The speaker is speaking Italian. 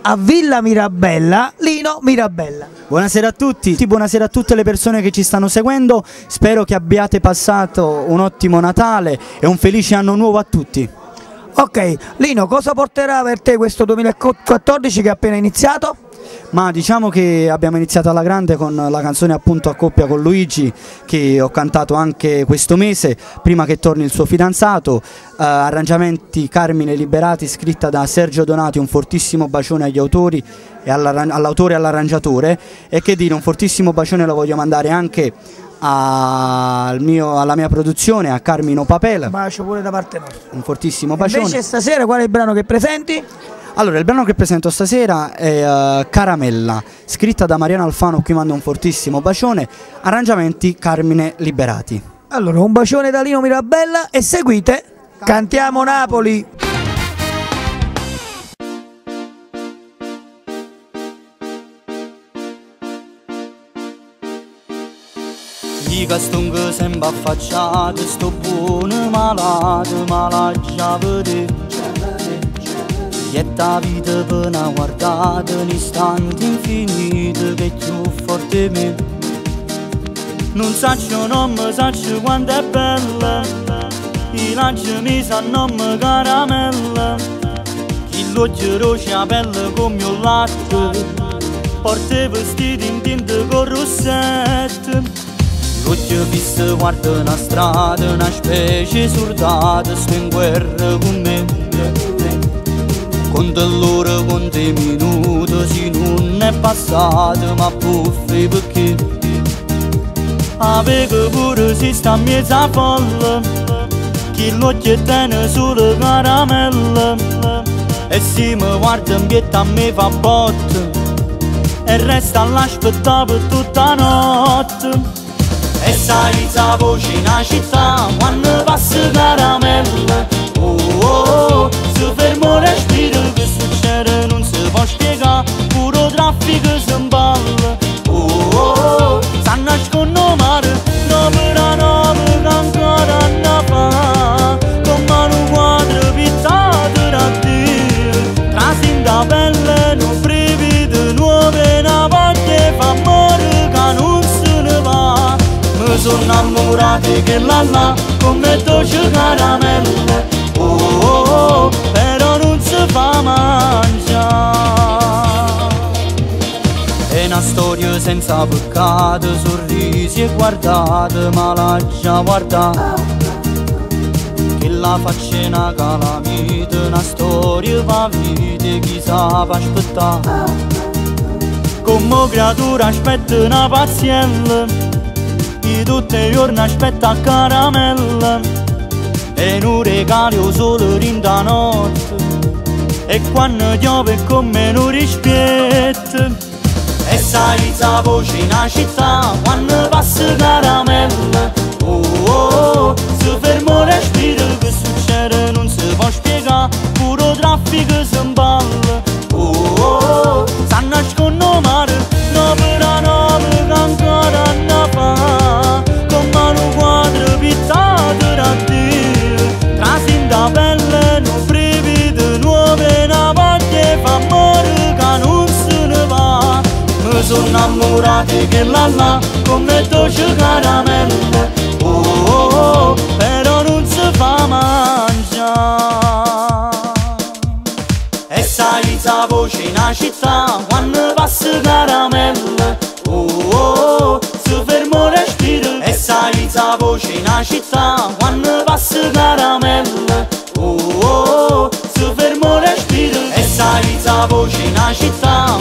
A Villa Mirabella, Lino Mirabella. Buonasera a tutti, buonasera a tutte le persone che ci stanno seguendo, spero che abbiate passato un ottimo Natale e un felice anno nuovo a tutti. Ok, Lino, cosa porterà per te questo 2014 che è appena iniziato? Ma diciamo che abbiamo iniziato alla grande con la canzone appunto a coppia con Luigi, che ho cantato anche questo mese, prima che torni il suo fidanzato, arrangiamenti Carmine Liberati, scritta da Sergio Donati, un fortissimo bacione agli autori, e all'autore e all'arrangiatore, e che dire, un fortissimo bacione lo voglio mandare anche alla mia produzione, a Carmino Papel. Bacio pure da parte nostra. Un fortissimo bacione. Invece stasera qual è il brano che presenti? Allora, il brano che presento stasera è Caramella, scritta da Mariano Alfano, qui mando un fortissimo bacione, arrangiamenti Carmine Liberati. Allora, un bacione da Lino Mirabella e seguite Cantiamo Napoli! Dica stongo sempre affacciato, sto buono malato, ma la già vedere. Ietta vita per una guardata, un istante infinito che è più forte di me. Non saccio, non mi saccio quanto è bella, i lanci mi sanno me caramella. Chi l'occhio roce a pelle come il latte, porta vestiti in tinta con rossetto. L'occhio fisso guarda una strada, una specie sordata, sto in guerra con me. Conta l'ora, conta i minuti, se non è passato, ma buffi perché avevo pure si sta in mezzo a folla, chi l'occhio tiene sulle caramelle, e se mi guarda in pietta a me fa botte, e resta all'aspettare per tutta notte. E sai la voce in una città, quando passa caramella, oh oh, si fermo respiro, che succede non si può spiegare, puro traffico si imballa, oh oh, stanno a sconnomare, no per a nove che ancora ne fa, con mano quadra pittata da Dio, trasi da pelle, non brividi nuove, una voglia fa amore che non se ne va. Mi sono innamorati che là come dolce caramelle, oh oh oh, però non si fa mangiare. È una storia senza peccato, sorrisi e guardate, ma la già guardata, che la faccia è una calamita, una storia va vita, chissà va aspettare. Come creatura aspetta una pazienza, di tutti i giorni aspetta caramella, e non regali o solo rinda notte, e quando piove con me non rispetta. E sai la voce in una città, quando passa caramella, oh oh, si fermo respiro, che succede non si può spiegare, puro traffico si imballa, oh oh, stanno a sconnomare, no per a nove che ancora ne fa, con mano quadra pittata da Dio, trasi da pelle, non brividi nuove, una voglia fa amore che non se ne va. Mi sono innamorati che là come dolce caramelle, oh oh oh, però non si fa mangiare. E sai la voce in una città, quando passa caramella, oh oh, si fermo respiro. E sai la voce in una città, quando passa caramella, oh oh, si fermo respiro. E sai la voce in una città,